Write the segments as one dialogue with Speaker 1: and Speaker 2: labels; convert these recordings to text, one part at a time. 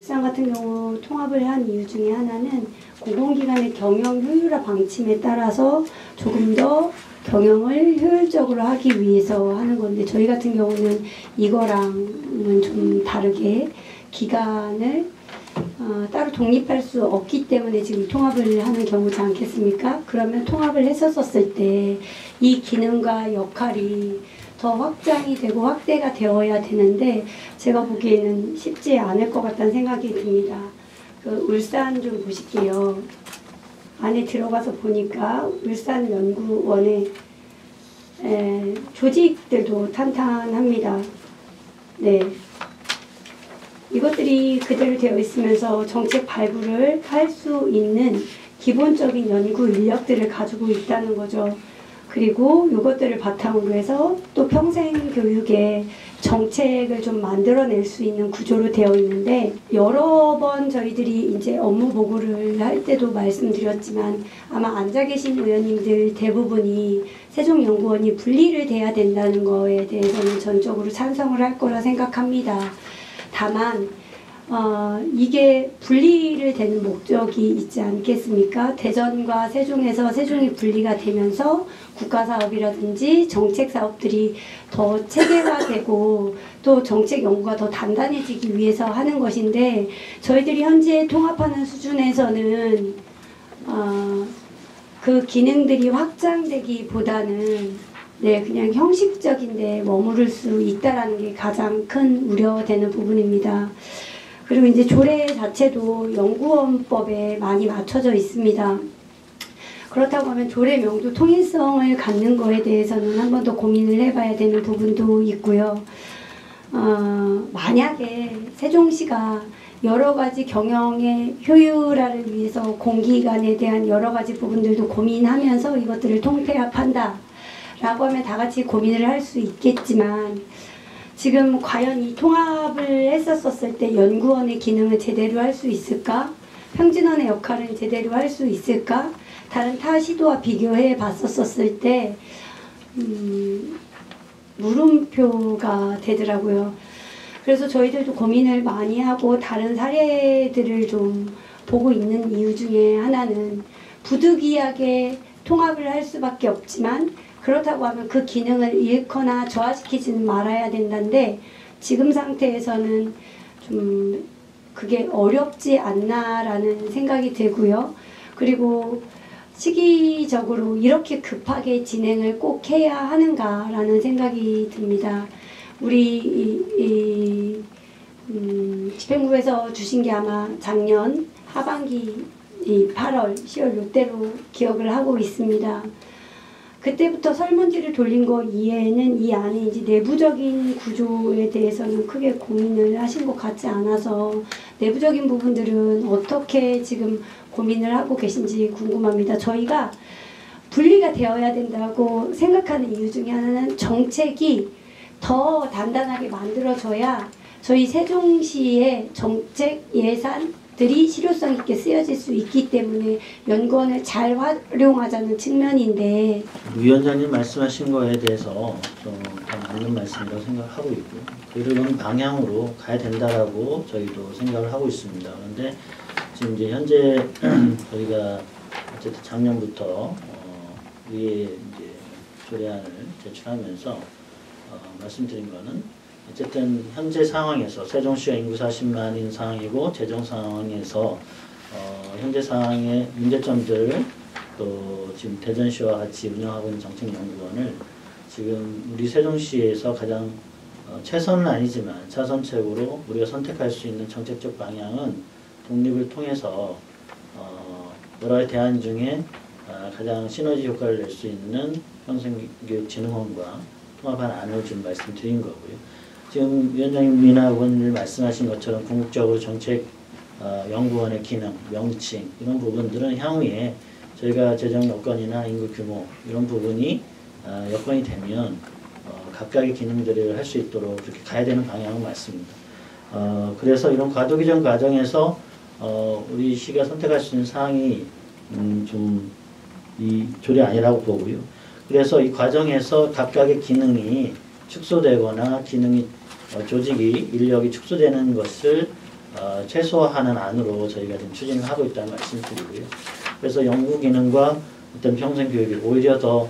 Speaker 1: 울산 같은 경우 통합을 한 이유 중에 하나는 공공기관의 경영 효율화 방침에 따라서 조금 더 경영을 효율적으로 하기 위해서 하는 건데, 저희 같은 경우는 이거랑은 좀 다르게 기관을 따로 독립할 수 없기 때문에 지금 통합을 하는 경우지 않겠습니까? 그러면 통합을 했었을 때 이 기능과 역할이 더 확장이 되고 확대가 되어야 되는데, 제가 보기에는 쉽지 않을 것 같다는 생각이 듭니다. 그 울산 좀 보실게요. 안에 들어가서 보니까 울산 연구원의 조직들도 탄탄합니다. 네. 이것들이 그대로 되어 있으면서 정책 발굴을 할 수 있는 기본적인 연구 인력들을 가지고 있다는 거죠. 그리고 이것들을 바탕으로 해서 또 평생 교육의 정책을 좀 만들어낼 수 있는 구조로 되어 있는데, 여러 번 저희들이 이제 업무 보고를 할 때도 말씀드렸지만 아마 앉아 계신 의원님들 대부분이 세종연구원이 분리를 돼야 된다는 거에 대해서는 전적으로 찬성을 할 거라 생각합니다. 다만 이게 분리를 되는 목적이 있지 않겠습니까? 대전과 세종에서 세종이 분리가 되면서 국가사업이라든지 정책사업들이 더 체계화되고 또 정책 연구가 더 단단해지기 위해서 하는 것인데, 저희들이 현재 통합하는 수준에서는 그 기능들이 확장되기보다는 그냥 형식적인데 머무를 수 있다라는 게 가장 큰 우려되는 부분입니다. 그리고 이제 조례 자체도 연구원법에 많이 맞춰져 있습니다. 그렇다고 하면 조례명도 통일성을 갖는 거에 대해서는 한 번 더 고민을 해봐야 되는 부분도 있고요. 만약에 세종시가 여러 가지 경영의 효율화를 위해서 공기관에 대한 여러 가지 부분들도 고민하면서 이것들을 통폐합한다 라고 하면 다 같이 고민을 할 수 있겠지만, 지금 과연 이 통합을 했었을 때 연구원의 기능을 제대로 할 수 있을까? 평진원의 역할을 제대로 할 수 있을까? 다른 타 시도와 비교해 봤었을 때 물음표가 되더라고요. 그래서 저희들도 고민을 많이 하고 다른 사례들을 좀 보고 있는 이유 중에 하나는, 부득이하게 통합을 할 수밖에 없지만 그렇다고 하면 그 기능을 잃거나 저하시키지는 말아야 된다는데, 지금 상태에서는 좀 그게 어렵지 않나라는 생각이 들고요. 그리고 시기적으로 이렇게 급하게 진행을 꼭 해야 하는가라는 생각이 듭니다. 우리 집행부에서 주신 게 아마 작년 하반기 8월, 10월 이때로 기억을 하고 있습니다. 그때부터 설문지를 돌린 거 이외에는 이 안에 이제 내부적인 구조에 대해서는 크게 고민을 하신 것 같지 않아서, 내부적인 부분들은 어떻게 지금 고민을 하고 계신지 궁금합니다. 저희가 분리가 되어야 된다고 생각하는 이유 중에 하나는 정책이 더 단단하게 만들어져야 저희 세종시의 정책 예산들이 실효성 있게 쓰여질 수 있기 때문에 연구원을 잘 활용하자는 측면인데,
Speaker 2: 위원장님 말씀하신 거에 대해서 좀 맞는 말씀이라고 생각하고 있고, 그런 방향으로 가야 된다라고 저희도 생각을 하고 있습니다. 그런데 지금 이제 현재 저희가 어쨌든 작년부터 위에 이제 조례안을 제출하면서 말씀드린 거는, 어쨌든 현재 상황에서 세종시가 인구 40만인 상황이고 재정 상황에서 현재 상황의 문제점들을 또 지금 대전시와 같이 운영하고 있는 정책연구원을 지금 우리 세종시에서 가장 최선은 아니지만 차선책으로 우리가 선택할 수 있는 정책적 방향은 독립을 통해서 여러 가지 대안 중에 가장 시너지 효과를 낼 수 있는 평생교육진흥원과 통합한 안을 지금 말씀드린 거고요. 지금 위원장님 미나 의원님 말씀하신 것처럼 궁극적으로 정책 연구원의 기능, 명칭 이런 부분들은 향후에 저희가 재정 여건이나 인구 규모 이런 부분이 여건이 되면 각각의 기능들을 할 수 있도록 그렇게 가야 되는 방향은 맞습니다. 그래서 이런 과도기전 과정에서 우리 시가 선택할 수 있는 사항이 좀 이 조례 아니라고 보고요. 그래서 이 과정에서 각각의 기능이 축소되거나 기능이 조직이 인력이 축소되는 것을 최소화하는 안으로 저희가 지금 추진을 하고 있다는 말씀드리고요. 그래서 연구 기능과 어떤 평생 교육이 오히려 더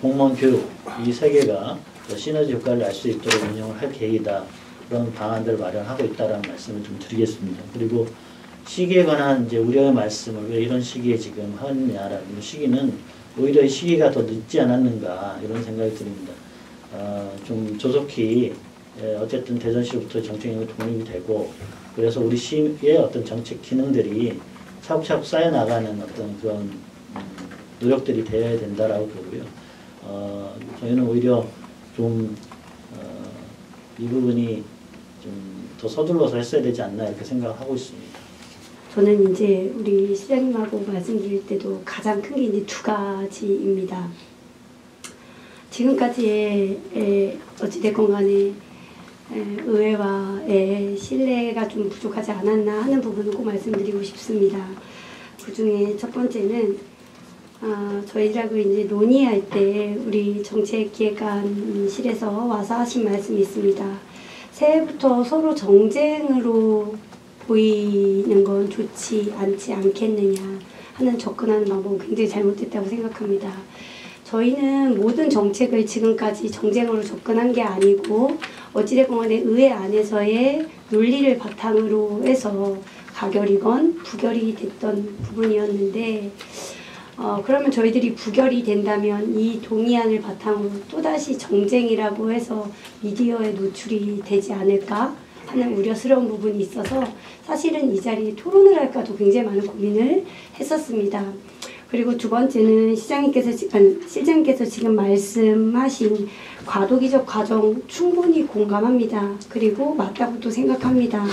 Speaker 2: 공무원 교육 이 세 개가 더 시너지 효과를 낼 수 있도록 운영을 할 계획이다. 그런 방안들을 마련하고 있다라는 말씀을 좀 드리겠습니다. 그리고 시기에 관한 이제 우려의 말씀을 왜 이런 시기에 지금 하느냐라는 시기는 오히려 이 시기가 더 늦지 않았는가 이런 생각이 듭니다. 좀 조속히 어쨌든 대전시로부터 정책이 독립이 되고 그래서 우리 시의 어떤 정책 기능들이 차곡차곡 쌓여나가는 어떤 그런 노력들이 되어야 된다라고 보고요. 저희는 오히려 좀 이 부분이 좀 더 서둘러서 했어야 되지 않나 이렇게 생각하고 있습니다.
Speaker 1: 저는 이제 우리 시장님하고 말씀드릴 때도 가장 큰 게 이제 두 가지입니다. 지금까지의 어찌됐건 간에 의회와의 신뢰가 좀 부족하지 않았나 하는 부분을 꼭 말씀드리고 싶습니다. 그 중에 첫 번째는 저희라고 이제 논의할 때 우리 정책기획관실에서 와서 하신 말씀이 있습니다. 새해부터 서로 정쟁으로 보이는 건 좋지 않겠느냐 하는 접근하는 방법은 굉장히 잘못됐다고 생각합니다. 저희는 모든 정책을 지금까지 정쟁으로 접근한 게 아니고 어찌됐건 간에 의회 안에서의 논리를 바탕으로 해서 가결이건 부결이 됐던 부분이었는데 그러면 저희들이 부결이 된다면 이 동의안을 바탕으로 또다시 정쟁이라고 해서 미디어에 노출이 되지 않을까 하는 우려스러운 부분이 있어서 사실은 이 자리에 토론을 할까도 굉장히 많은 고민을 했었습니다. 그리고 두 번째는 실장님께서 지금 말씀하신 과도기적 과정 충분히 공감합니다. 그리고 맞다고도 생각합니다.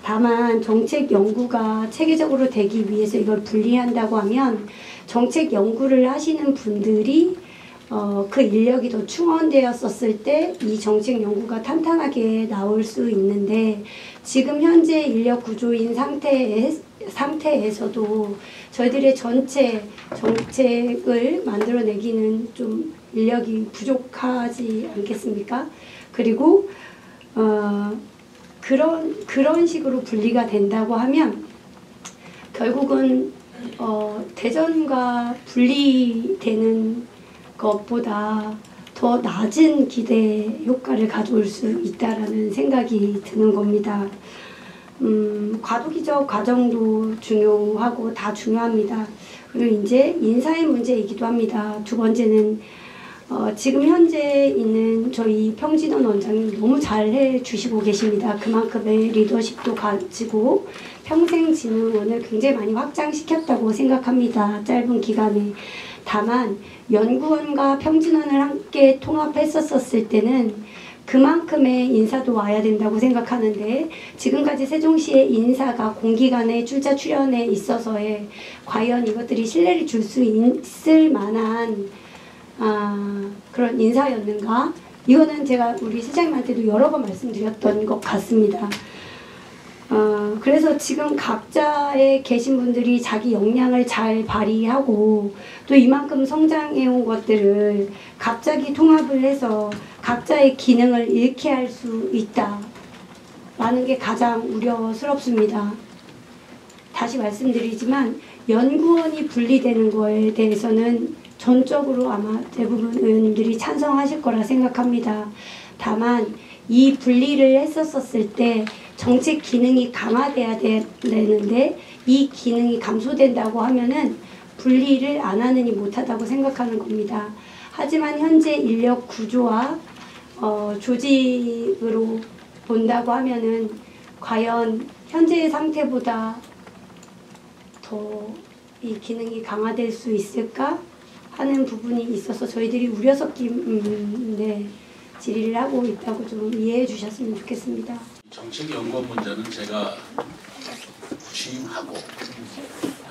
Speaker 1: 다만 정책 연구가 체계적으로 되기 위해서 이걸 분리한다고 하면 정책 연구를 하시는 분들이 그 인력이 더 충원되었었을 때 이 정책 연구가 탄탄하게 나올 수 있는데 지금 현재 인력 구조인 상태에서도 저희들의 전체 정책을 만들어내기는 좀 인력이 부족하지 않겠습니까? 그리고 그런 식으로 분리가 된다고 하면 결국은 대전과 분리되는 것보다 더 낮은 기대 효과를 가져올 수 있다라는 생각이 드는 겁니다. 과도기적 과정도 중요하고 다 중요합니다. 그리고 이제 인사의 문제이기도 합니다. 두 번째는 지금 현재 있는 저희 평진원 원장님 너무 잘해 주시고 계십니다. 그만큼의 리더십도 가지고 평생진흥원을 굉장히 많이 확장시켰다고 생각합니다. 짧은 기간에. 다만 연구원과 평진원을 함께 통합했었을 때는 그만큼의 인사도 와야 된다고 생각하는데 지금까지 세종시의 인사가 공기관의 출자 출연에 있어서의 과연 이것들이 신뢰를 줄 수 있을 만한 그런 인사였는가? 이거는 제가 우리 시장님한테도 여러 번 말씀드렸던 것 같습니다. 그래서 지금 각자에 계신 분들이 자기 역량을 잘 발휘하고 또 이만큼 성장해온 것들을 갑자기 통합을 해서 각자의 기능을 잃게 할 수 있다라는 게 가장 우려스럽습니다. 다시 말씀드리지만 연구원이 분리되는 거에 대해서는 전적으로 아마 대부분 의원님들이 찬성하실 거라 생각합니다. 다만 이 분리를 했었을 때 정책 기능이 강화돼야 되는데 이 기능이 감소된다고 하면은 분리를 안 하느니 못하다고 생각하는 겁니다. 하지만 현재 인력 구조와 조직으로 본다고 하면은 과연 현재의 상태보다 더 이 기능이 강화될 수 있을까 하는 부분이 있어서 저희들이 우려 섞인 질의를 하고 있다고 좀 이해해 주셨으면 좋겠습니다.
Speaker 3: 정책연구원 문제는 제가 취임하고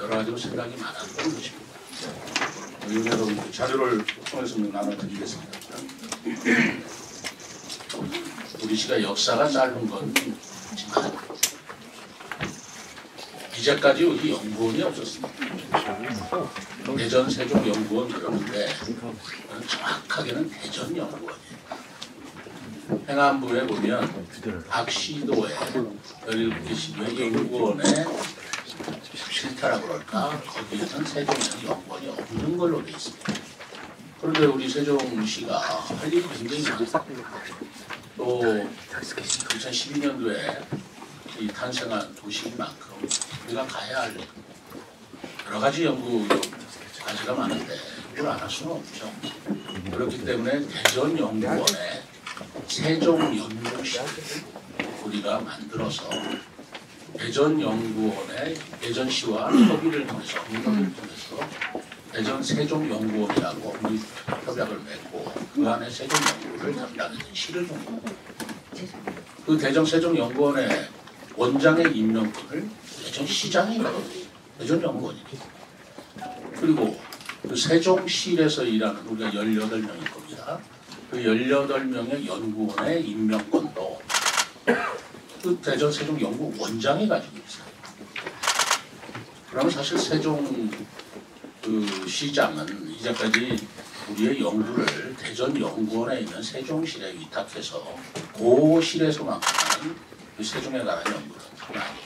Speaker 3: 여러 가지로 생각이 많았던 것입니다. 의원여러분 자료를 통해서 나눠드리겠습니다. 우리 시가 역사가 짧은 건지만 이제까지 여기 연구원이 없었습니다. 대전 세종연구원 그러는데 정확하게는 대전연구원이에요. 행안부에 보면 각 시도에 17개 시도에 연구원에 실타라고 그럴까 거기에는 세종시 연구원이 없는 걸로 돼 있습니다. 그런데 우리 세종시가 할 일이 굉장히 많습니다. 또 2012년도에 이 탄생한 도시인 만큼 우리가 가야 할 여러 가지 연구 과제가 많은데 그걸 안 할 수는 없죠. 그렇기 때문에 대전연구원에 세종연구실 우리가 만들어서 대전연구원의 대전시와 협의를 통해서 대전 세종연구원이라고 업무 협약을 맺고 그 안에 세종연구를 담당하는 시를 줍니다. 그 대전 세종연구원의 원장의 임명권을 대전시장이 받거든요. 대전연구원입니다. 그리고 그 세종시에서 일하는 우리가 18명일 겁니다. 그 18명의 연구원의 임명권도 그 대전 세종연구원장이 가지고 있어요. 그러면 사실 세종 그 시장은 이제까지 우리의 연구를 대전연구원에 있는 세종실에 위탁해서 그 실에서만 하는 그 세종에 관한 연구는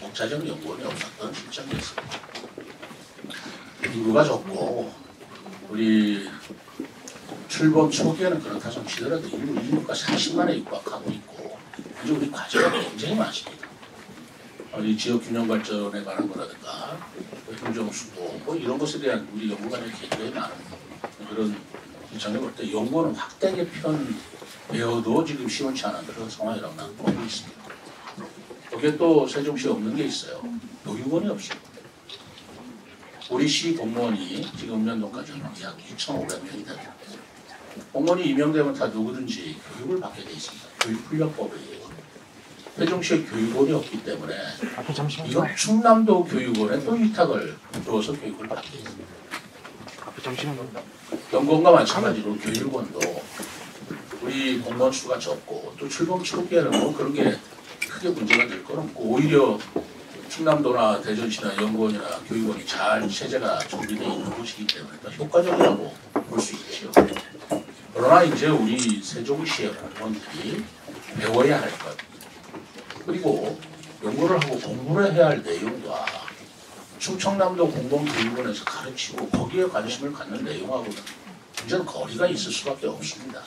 Speaker 3: 독자적 연구원이 없었던 실정이었습니다. 인구가 적고 우리 출범 초기에는 그렇다 좀 치더라도 인구가 40만에 육박하고 있고 이제 우리 과제가 굉장히 많습니다. 이 지역균형 발전에 관한 거라든가 행정수도 뭐 이런 것에 대한 우리 연구가 굉장히 많은 그런 입장에 볼 때 연구는 확대 개편되어도 지금 시원치 않은 그런 상황이라고 나는 보고 있습니다. 거기에 또 세종시에 없는 게 있어요. 교육원이 없습니다. 우리 시 공무원이 지금 연도까지는 약 2,500명이 됩니다. 공무원이 임명되면 다 누구든지 교육을 받게 돼 있습니다. 교육훈련법이에요. 세종시에 교육원이 없기 때문에 이건 충남도 교육원에 또 위탁을 주어서 교육을 받게 있습니다. 연구원과 마찬가지로 교육원도 우리 공무원 수가 적고 또 출범 초기에는 뭐 그런 게 크게 문제가 될 건 없고 오히려 충남도나 대전시나 연구원이나 교육원이 잘 체제가 준비되어 있는 곳이기 때문에 더 효과적이라고 볼 수 있죠. 그러나 이제 우리 세종시의 공무원들이 배워야 할 것, 그리고 연구를 하고 공부를 해야 할 내용과 충청남도 공공교육원에서 가르치고 거기에 관심을 갖는 내용하고는 완전 거리가 있을 수밖에 없습니다.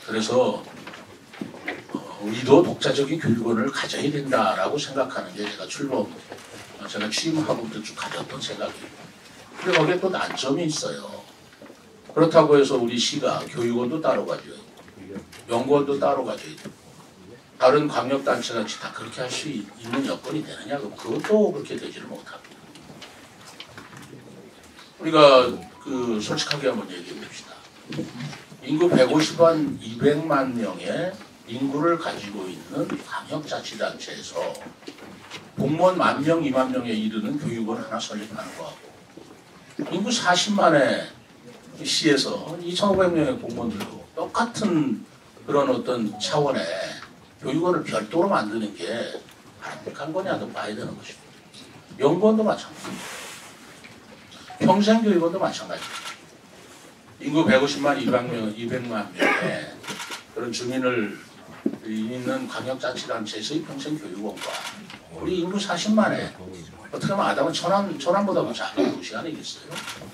Speaker 3: 그래서 우리도 독자적인 교육원을 가져야 된다라고 생각하는 게 제가 취임하고부터 쭉 가졌던 생각이에요. 근데 거기에 또 난점이 있어요. 그렇다고 해서 우리 시가 교육원도 따로 가져야 되고 연구원도 따로 가져야 되고 다른 광역단체같이 다 그렇게 할 수 있는 여건이 되느냐? 그것도 그렇게 되지를 못합니다. 우리가 솔직하게 한번 얘기해 봅시다. 인구 150만 200만 명의 인구를 가지고 있는 광역자치단체에서 공무원 10,000명, 20,000명에 이르는 교육원 하나 설립하는 거하고 인구 40만의 시에서 2,500명의 공무원들도 똑같은 그런 어떤 차원의 교육원을 별도로 만드는 게 바람직한 거냐도 봐야 되는 것입니다. 연구원도 마찬가지입니다. 평생교육원도 마찬가지입니다. 인구 150만 200만 명의 그런 주민을 있는 광역자치단체에서의 평생교육원과 우리 인구 40만에 어떻게 보면 아담은 천안보다 작은 도시 아니겠어요?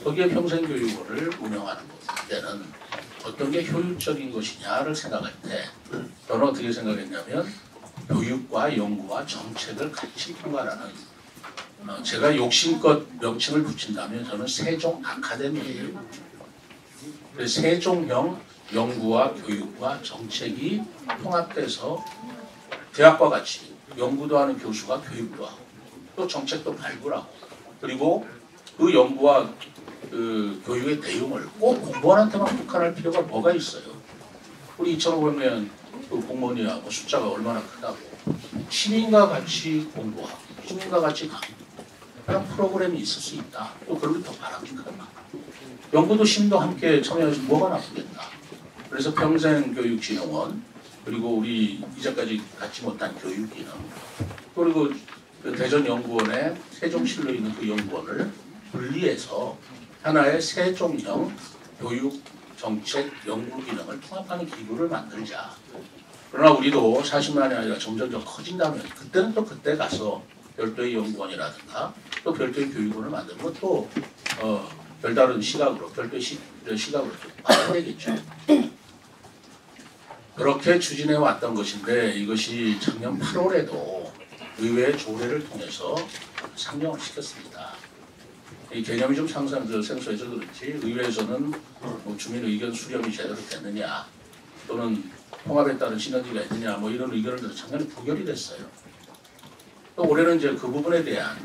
Speaker 3: 거기에 평생교육원을 운영하는 데는 어떤 게 효율적인 것이냐를 생각할 때 저는 어떻게 생각했냐면 교육과 연구와 정책을 같이 통과하는 제가 욕심껏 명칭을 붙인다면 저는 세종 아카데미예요. 세종형 연구와 교육과 정책이 통합돼서 대학과 같이 연구도 하는 교수가 교육도 하고 또 정책도 발굴하고 그리고 그 연구와 그 교육의 내용을 꼭 공무원한테만 국한할 필요가 뭐가 있어요. 우리 2,500명 그 공무원이야 뭐 숫자가 얼마나 크다고 시민과 같이 공부하고 시민과 같이 강의 그런 프로그램이 있을 수 있다. 또 그런 게 더 바람직하다. 연구도 심도 함께 참여해서 뭐가 나쁘겠다. 그래서 평생교육진흥원 그리고 우리 이제까지 갖지 못한 교육기능 그리고 그 대전연구원의 세종실로 있는 그 연구원을 분리해서 하나의 세종형 교육 정책 연구 기능을 통합하는 기구를 만들자. 그러나 우리도 40만이 아니라 점점 더 커진다면 그때는 또 그때 가서 별도의 연구원이라든가 또 별도의 교육원을 만들면 또 별다른 시각으로 별도의 시각으로 또 봐야 되겠죠. 그렇게 추진해 왔던 것인데 이것이 작년 8월에도 의회 조례를 통해서 상정을 시켰습니다. 이 개념이 좀 생소해서 그렇지 의회에서는 뭐 주민 의견 수렴이 제대로 됐느냐 또는 통합에 따른 시너지가 있느냐 뭐 이런 의견을 작년에 부결이 됐어요. 또 올해는 이제 그 부분에 대한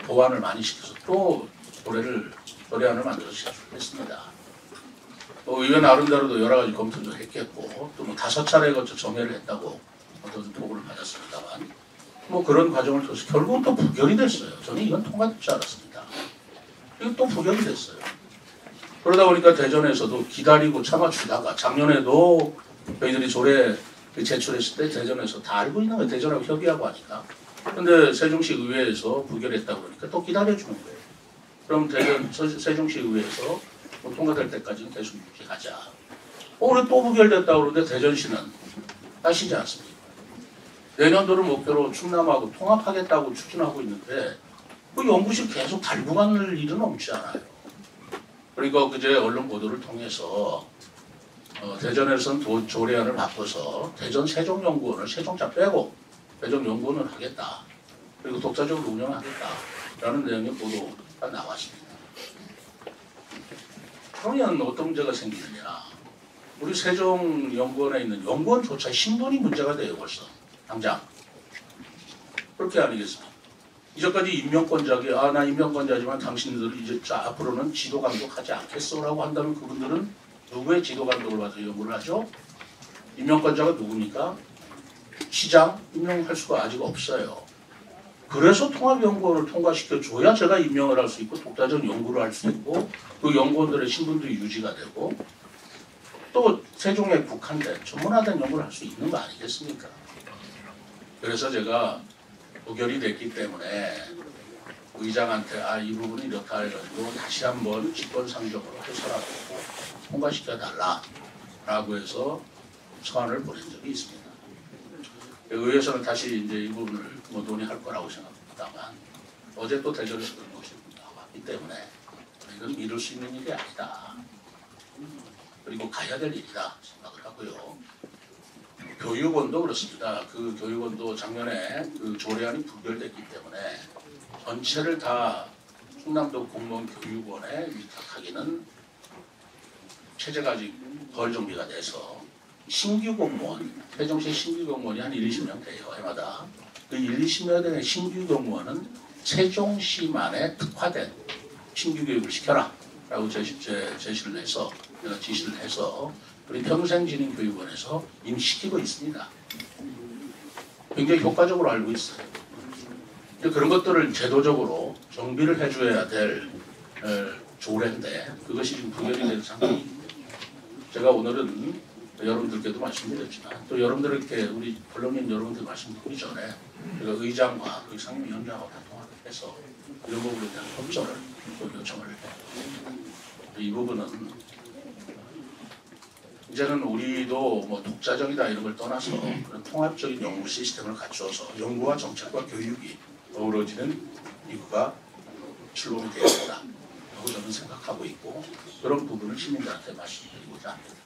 Speaker 3: 보완을 많이 시켜서 또 조례안을 만들어서 제출했습니다. 의회 나름대로도 여러 가지 검토도 했겠고 또 뭐 5차례에 걸쳐 정회를 했다고 어떤 보고를 받았습니다만 뭐 그런 과정을 통해서 결국은 또 부결이 됐어요. 저는 이건 통과될 줄 알았습니다. 이거 또 부결이 됐어요. 그러다 보니까 대전에서도 기다리고 참아주다가 작년에도 저희들이 조례 제출했을 때 대전에서 다 알고 있는 거예요. 대전하고 협의하고 하니까. 근데 세종시 의회에서 부결했다고 그러니까 또 기다려주는 거예요. 그럼 세종시 의회에서 뭐 통과될 때까지는 계속 유지하자. 올해 또 부결됐다고 그러는데 대전시는 하시지 않습니까? 내년도를 목표로 충남하고 통합하겠다고 추진하고 있는데 그 연구실 계속 달고 가는 일은 없지 않아요. 그러니까 그제 언론 보도를 통해서 대전에서는 조례안을 바꿔서 대전 세종연구원을 세종자 빼고 세종연구원을 하겠다. 그리고 독자적으로 운영하겠다라는 내용의 보도가 나왔습니다. 그러면 어떤 문제가 생기느냐. 우리 세종연구원에 있는 연구원조차 신분이 문제가 돼요. 벌써 당장. 그렇게 아니겠습니까? 이제까지 임명권자기 나 임명권자지만 당신들이 이제 앞으로는 지도 감독하지 않겠어라고 한다면 그분들은 누구의 지도 감독을 받아서 연구를 하죠? 임명권자가 누굽니까? 시장 임명할 수가 아직 없어요. 그래서 통합연구원을 통과시켜 줘야 제가 임명을 할 수 있고 독자적 연구를 할 수 있고 그 연구원들의 신분도 유지가 되고 또 세종에 국한된 전문화된 연구를 할 수 있는 거 아니겠습니까? 그래서 제가 부결이 됐기 때문에 의장한테 이 부분이 이렇다 해가지고 다시 한번 직권상정으로 해서라도 통과시켜달라라고 해서 서한을 보낸 적이 있습니다. 의회에서는 다시 이제 이 부분을 뭐 논의할 거라고 생각합니다만 어제 또 대전에서 그런 것이 나왔기 때문에 이건 미룰 수 있는 일이 아니다. 그리고 가야 될 일이다 생각을 하고요. 교육원도 그렇습니다. 그 교육원도 작년에 그 조례안이 부결됐기 때문에 전체를 다 충남도 공무원 교육원에 위탁하기는 체제가 아직 덜 정비가 돼서 신규 공무원, 세종시 신규 공무원이 한 1, 20명 돼요. 해마다. 그 1, 20명 되는 신규 공무원은 세종시만에 특화된 신규 교육을 시켜라 라고 제시를 해서 제가 지시를 해서 우리 평생진흥교육원에서 이미 시키고 있습니다. 굉장히 효과적으로 알고 있어요. 근데 그런 것들을 제도적으로 정비를 해줘야 될 조례인데 그것이 지금 부결이 된 상황입니다. 제가 오늘은 여러분들께도 말씀드렸지만 또 여러분들께 우리 언론인 여러분들 말씀드리기 전에 제가 의장과 그 상임위원장하고 다 통화해서 이런 부분에 대한 협조를 요청을 해요. 이 부분은 이제는 우리도 뭐 독자적이다 이런 걸 떠나서 그런 통합적인 연구 시스템을 갖추어서 연구와 정책과 교육이 어우러지는 기구가 출범이 되어야 한다고 저는 생각하고 있고 그런 부분을 시민들한테 말씀드리고자 합니다.